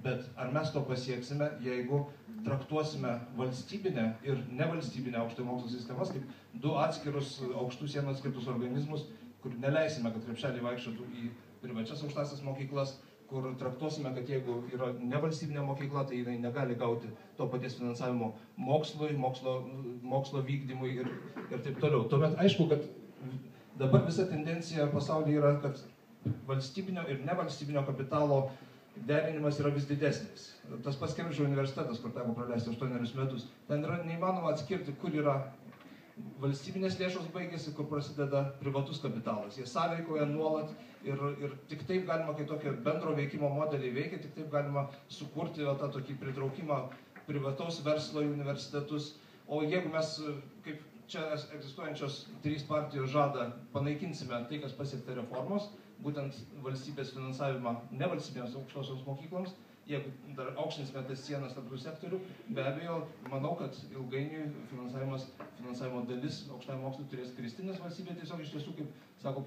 Bet ar mes to pasieksime, jeigu traktuosime valstybinę ir nevalstybinę aukštojo mokslo sistemas kaip du atskirus aukštų sienų atskirtus organizmus, kur neleisime, kad krepšeliai vaikščiotų į privačias aukštasias mokyklas, kur traktuosime, kad jeigu yra nevalstybinė mokykla, tai jinai negali gauti to paties finansavimo mokslui, mokslo vykdymui ir taip toliau. Tuomet aišku, kad dabar visa tendencija pasaulyje yra, kad valstybinio ir nevalstybinio kapitalo derinimas yra vis didesnis. Tas pats Kembridžo universitetas, kur teko praleisti 8 metus, ten yra neįmanoma atskirti, kur yra valstybinės lėšos baigėsi, kur prasideda privatus kapitalas. Jie sąveikoja nuolat ir tik taip galima, kai tokie bendro veikimo modeliai veikia, tik taip galima sukurti tą tokį pritraukimą privataus verslo į universitetus. O jeigu mes, kaip čia egzistuojančios 3 partijos žada, panaikinsime tai, kas pasiekta reformos, būtent valstybės finansavimą nevalstybinėms aukštosioms mokykloms, jeigu dar aukštinsime tas sienas tarp tų sektorių, be abejo, manau, kad ilgainiui finansavimo dalis aukštajam mokslui turės kristi, nes valstybė tiesiog iš tiesų, kaip sako,